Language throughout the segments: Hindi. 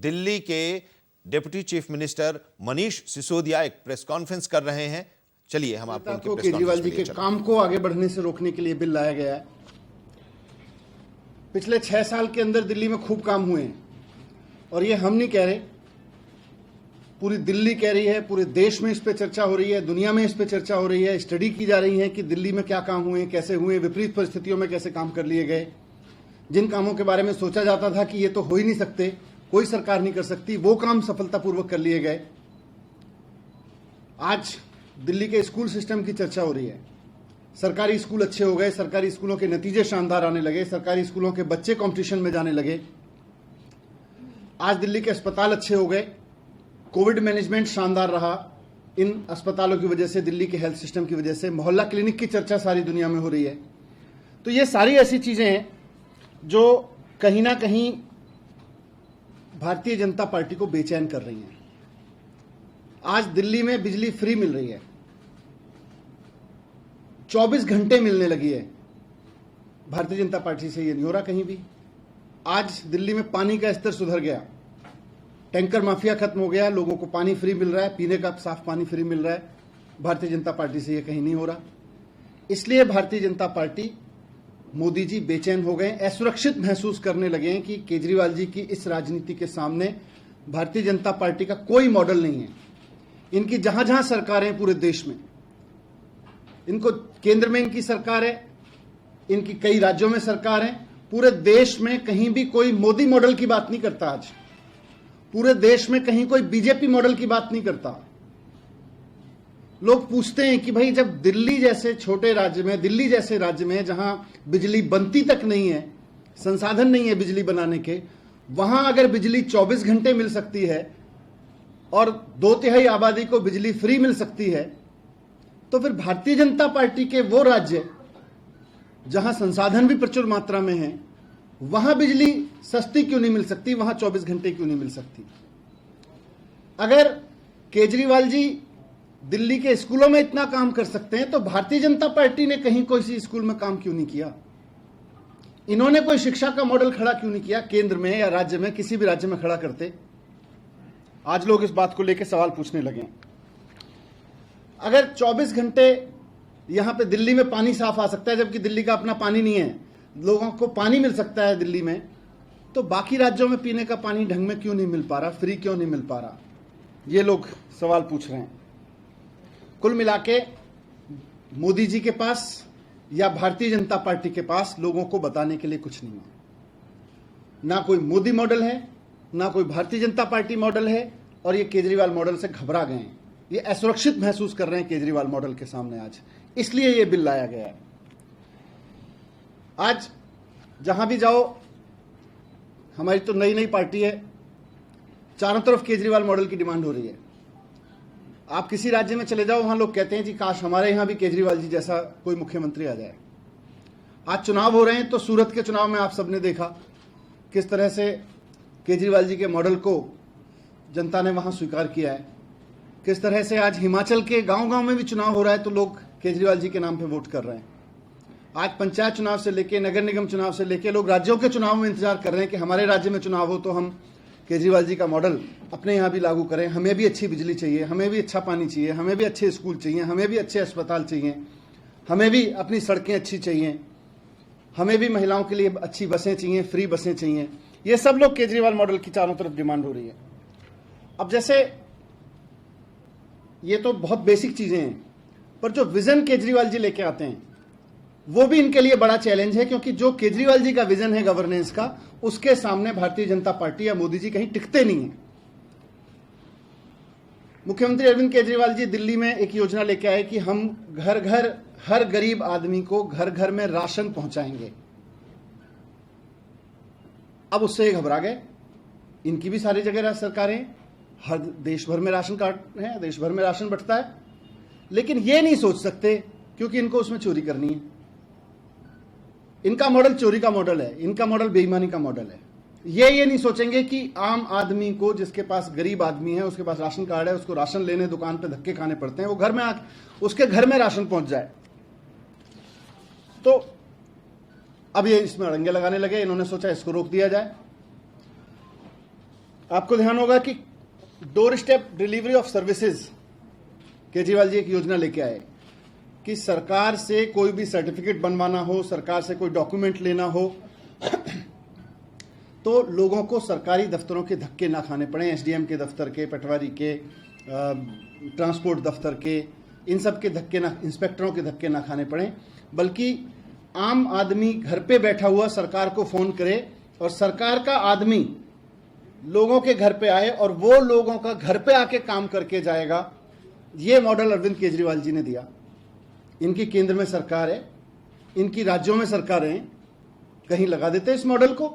दिल्ली के deputy chief minister Manish Sisodia एक प्रेस कॉन्फ्रेंस कर रहे हैं। चलिए हम आपको उनकी प्रेस केजरीवाल कॉन्फ्रेंस जी के काम को आगे बढ़ने से रोकने के लिए बिल लाया गया है। पिछले 6 साल के अंदर दिल्ली में खूब काम हुए हैं और ये हम नहीं कह रहे, पूरी दिल्ली कह रही है, पूरे देश में इस पे चर्चा हो रही है, दुनिया में इस पे चर्चा हो रही है, स्टडी की जा रही है कि दिल्ली में क्या काम हुए, कैसे हुए, विपरीत परिस्थितियों में कैसे काम कर लिए गए। जिन कामों के बारे में सोचा जाता था कि ये तो हो ही नहीं सकते, कोई सरकार नहीं कर सकती, वो काम सफलतापूर्वक कर लिए गए। आज दिल्ली के स्कूल सिस्टम की चर्चा हो रही है। सरकारी स्कूल अच्छे हो गए, सरकारी स्कूलों के नतीजे शानदार आने लगे, सरकारी स्कूलों के बच्चे कंपटीशन में जाने लगे। आज दिल्ली के अस्पताल अच्छे हो गए, कोविड मैनेजमेंट शानदार रहा। इन अस्पतालों की वजह से, दिल्ली के हेल्थ सिस्टम की वजह से मोहल्ला क्लिनिक की चर्चा सारी दुनिया में हो रही है। तो ये सारी ऐसी चीजें हैं जो कहीं ना कहीं भारतीय जनता पार्टी को बेचैन कर रही हैं। आज दिल्ली में बिजली फ्री मिल रही है, 24 घंटे मिलने लगी है। भारतीय जनता पार्टी से ये नहीं हो रहा कहीं भी। आज दिल्ली में पानी का स्तर सुधर गया, टैंकर माफिया खत्म हो गया, लोगों को पानी फ्री मिल रहा है, पीने का साफ पानी फ्री मिल रहा है। भारतीय जनता पार्टी से ये कहीं नहीं हो रहा। इसलिए भारतीय जनता पार्टी, मोदी जी बेचैन हो गए, असुरक्षित महसूस करने लगे हैं कि केजरीवाल जी की इस राजनीति के सामने भारतीय जनता पार्टी का कोई मॉडल नहीं है। इनकी जहां जहां सरकार है पूरे देश में, इनको केंद्र में इनकी सरकार है, इनकी कई राज्यों में सरकार है, पूरे देश में कहीं भी कोई मोदी मॉडल की बात नहीं करता। आज पूरे देश में कहीं कोई बीजेपी मॉडल की बात नहीं करता। लोग पूछते हैं कि भाई जब दिल्ली जैसे छोटे राज्य में, दिल्ली जैसे राज्य में जहां बिजली बनती तक नहीं है, संसाधन नहीं है बिजली बनाने के, वहां अगर बिजली 24 घंटे मिल सकती है और 2/3 आबादी को बिजली फ्री मिल सकती है, तो फिर भारतीय जनता पार्टी के वो राज्य जहां संसाधन भी प्रचुर मात्रा में है, वहां बिजली सस्ती क्यों नहीं मिल सकती, वहां 24 घंटे क्यों नहीं मिल सकती। अगर केजरीवाल जी दिल्ली के स्कूलों में इतना काम कर सकते हैं तो भारतीय जनता पार्टी ने कहीं कोई सी स्कूल में काम क्यों नहीं किया। इन्होंने कोई शिक्षा का मॉडल खड़ा क्यों नहीं किया, केंद्र में या राज्य में, किसी भी राज्य में खड़ा करते। आज लोग इस बात को लेकर सवाल पूछने लगे। अगर 24 घंटे यहां पे दिल्ली में पानी साफ आ सकता है, जबकि दिल्ली का अपना पानी नहीं है, लोगों को पानी मिल सकता है दिल्ली में, तो बाकी राज्यों में पीने का पानी ढंग में क्यों नहीं मिल पा रहा, फ्री क्यों नहीं मिल पा रहा, ये लोग सवाल पूछ रहे हैं। कुल मिलाके मोदी जी के पास या भारतीय जनता पार्टी के पास लोगों को बताने के लिए कुछ नहीं है। ना कोई मोदी मॉडल है, ना कोई भारतीय जनता पार्टी मॉडल है, और ये केजरीवाल मॉडल से घबरा गए हैं। ये असुरक्षित महसूस कर रहे हैं केजरीवाल मॉडल के सामने आज, इसलिए ये बिल लाया गया है। आज जहां भी जाओ, हमारी तो नई नई पार्टी है, चारों तरफ केजरीवाल मॉडल की डिमांड हो रही है। आप किसी राज्य में चले जाओ, वहां लोग कहते हैं कि काश हमारे यहां भी केजरीवाल जी जैसा कोई मुख्यमंत्री आ जाए। आज चुनाव हो रहे हैं, तो सूरत के चुनाव में आप सबने देखा किस तरह से केजरीवाल जी के मॉडल को जनता ने वहां स्वीकार किया है। किस तरह से आज हिमाचल के गांव-गांव में भी चुनाव हो रहा है तो लोग केजरीवाल जी के नाम पे वोट कर रहे हैं। आज पंचायत चुनाव से लेके, नगर निगम चुनाव से लेके, लोग राज्यों के चुनाव में इंतजार कर रहे हैं कि हमारे राज्य में चुनाव हो तो हम केजरीवाल जी का मॉडल अपने यहाँ भी लागू करें। हमें भी अच्छी बिजली चाहिए, हमें भी अच्छा पानी चाहिए, हमें भी अच्छे स्कूल चाहिए, हमें भी अच्छे अस्पताल चाहिए, हमें भी अपनी सड़कें अच्छी चाहिए, हमें भी महिलाओं के लिए अच्छी बसें चाहिए, फ्री बसें चाहिए। ये सब लोग केजरीवाल मॉडल की चारों तरफ डिमांड हो रही है। अब जैसे ये तो बहुत बेसिक चीजें हैं, पर जो विजन केजरीवाल जी लेके आते हैं वो भी इनके लिए बड़ा चैलेंज है, क्योंकि जो केजरीवाल जी का विजन है गवर्नेंस का, उसके सामने भारतीय जनता पार्टी या मोदी जी कहीं टिकते नहीं है। मुख्यमंत्री अरविंद केजरीवाल जी दिल्ली में एक योजना लेके आए कि हम घर घर, हर गरीब आदमी को घर घर में राशन पहुंचाएंगे। अब उससे घबरा गए। इनकी भी सारी जगह सरकारें, हर देश भर में राशन कार्ड है, देश भर में राशन बंटता है, लेकिन ये नहीं सोच सकते क्योंकि इनको उसमें चोरी करनी है। इनका मॉडल चोरी का मॉडल है, इनका मॉडल बेईमानी का मॉडल है। ये नहीं सोचेंगे कि आम आदमी को, जिसके पास गरीब आदमी है, उसके पास राशन कार्ड है, उसको राशन लेने दुकान पे धक्के खाने पड़ते हैं, वो घर में उसके घर में राशन पहुंच जाए। तो अब ये इसमें अड़ंगे लगाने लगे। इन्होंने सोचा इसको रोक दिया जाए। आपको ध्यान होगा कि door step delivery of services Kejriwal ji एक योजना लेके आए कि सरकार से कोई भी सर्टिफिकेट बनवाना हो, सरकार से कोई डॉक्यूमेंट लेना हो तो लोगों को सरकारी दफ्तरों के धक्के ना खाने पड़े, एसडीएम के दफ्तर के, पटवारी के, ट्रांसपोर्ट दफ्तर के, इन सब के धक्के ना, इंस्पेक्टरों के धक्के ना खाने पड़े, बल्कि आम आदमी घर पे बैठा हुआ सरकार को फोन करे और सरकार का आदमी लोगों के घर पे आए और वो लोगों का घर पे आके काम करके जाएगा। ये मॉडल अरविंद केजरीवाल जी ने दिया। इनकी केंद्र में सरकार है, इनकी राज्यों में सरकारें हैं, कहीं लगा देते इस मॉडल को,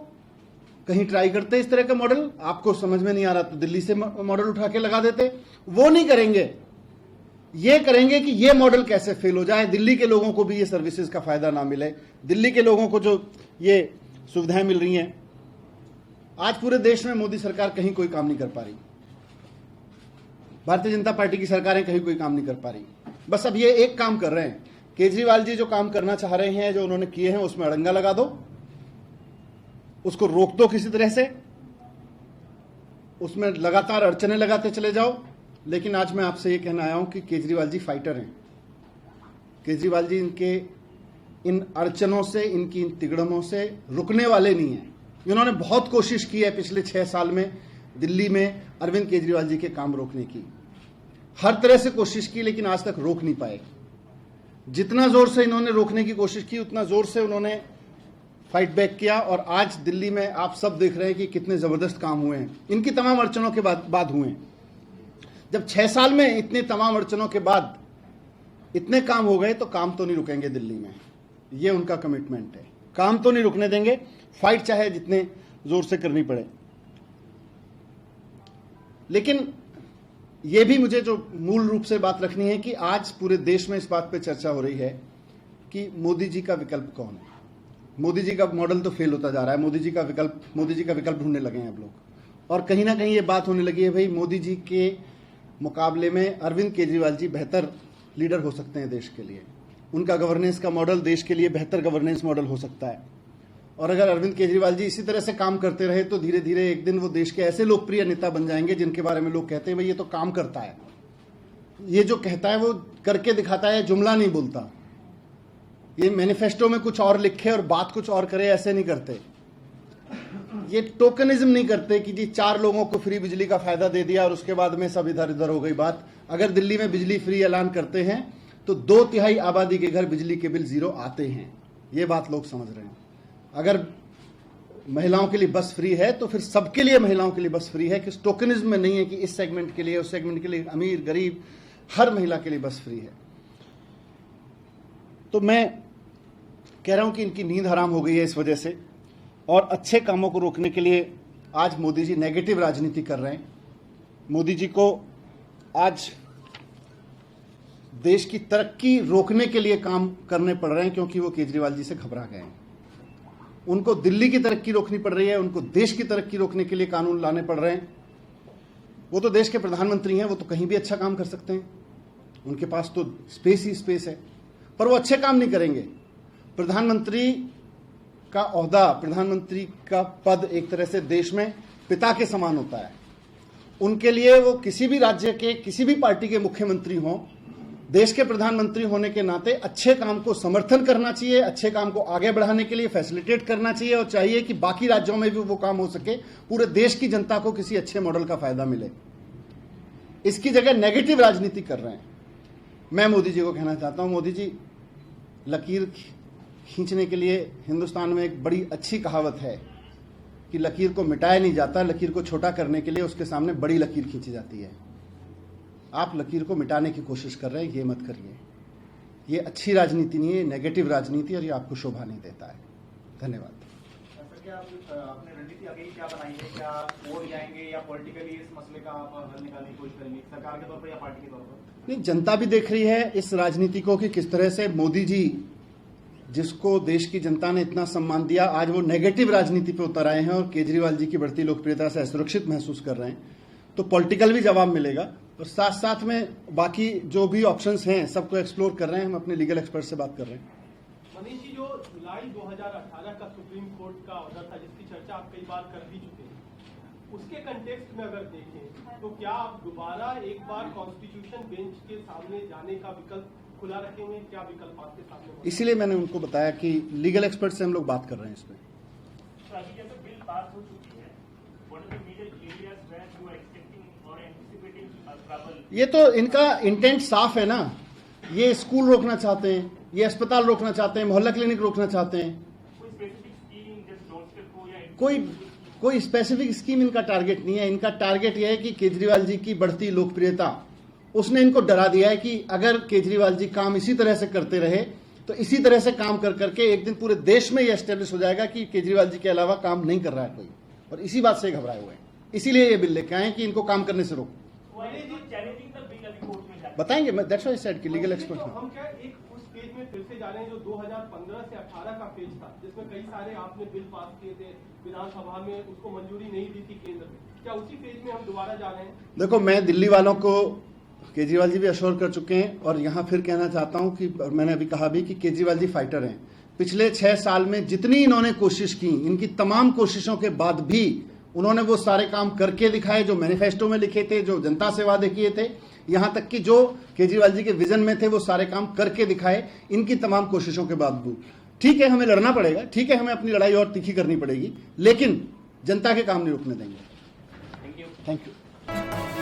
कहीं ट्राई करते इस तरह का मॉडल। आपको समझ में नहीं आ रहा तो दिल्ली से मॉडल उठा के लगा देते। वो नहीं करेंगे, ये करेंगे कि ये मॉडल कैसे फेल हो जाए, दिल्ली के लोगों को भी ये सर्विसेज का फायदा ना मिले, दिल्ली के लोगों को जो ये सुविधाएं मिल रही हैं। आज पूरे देश में मोदी सरकार कहीं कोई काम नहीं कर पा रही, भारतीय जनता पार्टी की सरकारें कहीं कोई काम नहीं कर पा रही। बस अब ये एक काम कर रहे हैं, केजरीवाल जी जो काम करना चाह रहे हैं, जो उन्होंने किए हैं, उसमें अड़ंगा लगा दो, उसको रोक दो किसी तरह से, उसमें लगातार अड़चने लगाते चले जाओ। लेकिन आज मैं आपसे ये कहना आया हूं कि केजरीवाल जी फाइटर हैं। केजरीवाल जी इनके इन अड़चनों से, इनकी इन तिगड़मों से रुकने वाले नहीं हैं। इन्होंने बहुत कोशिश की है पिछले 6 साल में दिल्ली में अरविंद केजरीवाल जी के काम रोकने की, हर तरह से कोशिश की, लेकिन आज तक रोक नहीं पाए। जितना जोर से इन्होंने रोकने की कोशिश की, उतना जोर से उन्होंने फाइट बैक किया। और आज दिल्ली में आप सब देख रहे हैं कि कितने जबरदस्त काम हुए हैं, इनकी तमाम अड़चनों के बाद हुए हैं। जब 6 साल में इतने तमाम अड़चनों के बाद इतने काम हो गए तो काम तो नहीं रुकेंगे दिल्ली में, ये उनका कमिटमेंट है। काम तो नहीं रुकने देंगे, फाइट चाहे जितने जोर से करनी पड़े। लेकिन यह भी मुझे जो मूल रूप से बात रखनी है कि आज पूरे देश में इस बात पे चर्चा हो रही है कि मोदी जी का विकल्प कौन है। मोदी जी का मॉडल तो फेल होता जा रहा है, मोदी जी का विकल्प ढूंढने लगे हैं अब लोग। और कहीं ना कहीं ये बात होने लगी है, भाई मोदी जी के मुकाबले में अरविंद केजरीवाल जी बेहतर लीडर हो सकते हैं देश के लिए। उनका गवर्नेंस का मॉडल देश के लिए बेहतर गवर्नेंस मॉडल हो सकता है। और अगर अरविंद केजरीवाल जी इसी तरह से काम करते रहे तो धीरे धीरे एक दिन वो देश के ऐसे लोकप्रिय नेता बन जाएंगे जिनके बारे में लोग कहते हैं भाई ये तो काम करता है, ये जो कहता है वो करके दिखाता है, जुमला नहीं बोलता। ये मैनिफेस्टो में कुछ और लिखे और बात कुछ और करे, ऐसे नहीं करते। ये टोकनिज्म नहीं करते कि जी 4 लोगों को फ्री बिजली का फायदा दे दिया और उसके बाद में सब इधर उधर हो गई बात। अगर दिल्ली में बिजली फ्री ऐलान करते हैं तो 2/3 आबादी के घर बिजली के बिल 0 आते हैं, ये बात लोग समझ रहे हैं। अगर महिलाओं के लिए बस फ्री है तो फिर सबके लिए महिलाओं के लिए बस फ्री है, कि टोकनिज्म में नहीं है कि इस सेगमेंट के लिए, उस सेगमेंट के लिए, अमीर गरीब हर महिला के लिए बस फ्री है। तो मैं कह रहा हूं कि इनकी नींद हराम हो गई है इस वजह से, और अच्छे कामों को रोकने के लिए आज मोदी जी नेगेटिव राजनीति कर रहे हैं। मोदी जी को आज देश की तरक्की रोकने के लिए काम करने पड़ रहे हैं, क्योंकि वो केजरीवाल जी से घबरा गए हैं। उनको दिल्ली की तरक्की रोकनी पड़ रही है, उनको देश की तरक्की रोकने के लिए कानून लाने पड़ रहे हैं। वो तो देश के प्रधानमंत्री हैं, वो तो कहीं भी अच्छा काम कर सकते हैं, उनके पास तो स्पेस ही स्पेस है, पर वो अच्छे काम नहीं करेंगे। प्रधानमंत्री का ओहदा, प्रधानमंत्री का पद एक तरह से देश में पिता के समान होता है। उनके लिए वो किसी भी राज्य के, किसी भी पार्टी के मुख्यमंत्री हों, देश के प्रधानमंत्री होने के नाते अच्छे काम को समर्थन करना चाहिए, अच्छे काम को आगे बढ़ाने के लिए फैसिलिटेट करना चाहिए, और चाहिए कि बाकी राज्यों में भी वो काम हो सके, पूरे देश की जनता को किसी अच्छे मॉडल का फायदा मिले। इसकी जगह नेगेटिव राजनीति कर रहे हैं। मैं मोदी जी को कहना चाहता हूं, मोदी जी, लकीर खींचने के लिए हिंदुस्तान में एक बड़ी अच्छी कहावत है कि लकीर को मिटाया नहीं जाता, लकीर को छोटा करने के लिए उसके सामने बड़ी लकीर खींची जाती है। आप लकीर को मिटाने की कोशिश कर रहे हैं, ये मत करिए। ये अच्छी राजनीति नहीं है, नेगेटिव राजनीति, और ये आपको शोभा नहीं देता है। धन्यवाद। आपने रणनीति आगे क्या बनाई है? क्या वोट जाएंगे या पॉलिटिकली इस मसले का आप हल निकालने की कोशिश करेंगे, सरकार के तौर पर या पार्टी के तौर पर? नहीं, जनता भी देख रही है इस राजनीति को कि किस तरह से मोदी जी, जिसको देश की जनता ने इतना सम्मान दिया, आज वो नेगेटिव राजनीति पे उतर आए हैं और केजरीवाल जी की बढ़ती लोकप्रियता से असुरक्षित महसूस कर रहे हैं। तो पॉलिटिकल भी जवाब मिलेगा, और साथ साथ में बाकी जो भी ऑप्शंस हैं सबको एक्सप्लोर कर रहे हैं। हम अपने लीगल एक्सपर्ट से बात कर रहे हैं। मनीष जी, जो जुलाई 2018 का सुप्रीम कोर्ट का ऑर्डर था, जिसकी चर्चा आप कई बार कर भी चुके हैं, उसके कंटेक्स्ट में अगर देखें तो क्या आप दोबारा एक बार कॉन्स्टिट्यूशन बेंच के सामने जाने का विकल्प खुला रखेंगे? क्या विकल्प आपके सामने? इसीलिए मैंने उनको बताया कि लीगल एक्सपर्ट से हम लोग बात कर रहे हैं इसमें। तो अभी जैसे बिल पास हो चुकी है, what are the major areas where you are expecting और एंटिसिपेटिंग ट्रबल? ये तो इनका इंटेंट साफ है ना, ये स्कूल रोकना चाहते हैं, ये अस्पताल रोकना चाहते हैं, मोहल्ला क्लिनिक रोकना चाहते हैं। कोई स्पेसिफिक स्कीम जस्ट डोरस्टेप को या कोई स्पेसिफिक स्कीम इनका टारगेट नहीं है। इनका टारगेट यह है कि केजरीवाल जी की बढ़ती लोकप्रियता, उसने इनको डरा दिया है कि अगर केजरीवाल जी काम इसी तरह से करते रहे तो इसी तरह से काम कर करके एक दिन पूरे देश में यह एस्टेब्लिश हो जाएगा कि केजरीवाल जी के अलावा काम नहीं कर रहा है कोई, और इसी बात से घबराए हुए हैं। इसीलिए ये बिल लेके आए कि इनको काम करने से रोको। चैलेंजिंग द बिल अभी कोर्ट में जाके बताएंगे, मैं दैट्स व्हाई आई सेड कि लीगल तो एक्सपर्ट। हम क्या एक उस पेज में फिर से जा रहे हैं जो 2015 से 18 का पेज था, जिसमें कई सारे आपने बिल पास किए थे विधानसभा में, उसको मंजूरी नहीं दी थी केंद्र में। क्या उसी पेज में हम दोबारा जा रहे हैं? देखो, मैं दिल्ली वालों को, केजरीवाल जी भी अश्योर कर चुके हैं और यहाँ फिर कहना चाहता हूँ कि मैंने अभी कहा भी कि केजरीवाल जी फाइटर हैं। पिछले 6 साल में जितनी इन्होंने कोशिश की, इनकी तमाम कोशिशों के बाद भी उन्होंने वो सारे काम करके दिखाए जो मैनिफेस्टो में लिखे थे, जो जनता से वादे किए थे, यहाँ तक कि जो केजरीवाल जी के विजन में थे वो सारे काम करके दिखाए इनकी तमाम कोशिशों के बावजूद। ठीक है, हमें लड़ना पड़ेगा, ठीक है, हमें अपनी लड़ाई और तीखी करनी पड़ेगी, लेकिन जनता के काम नहीं रुकने देंगे। Thank you.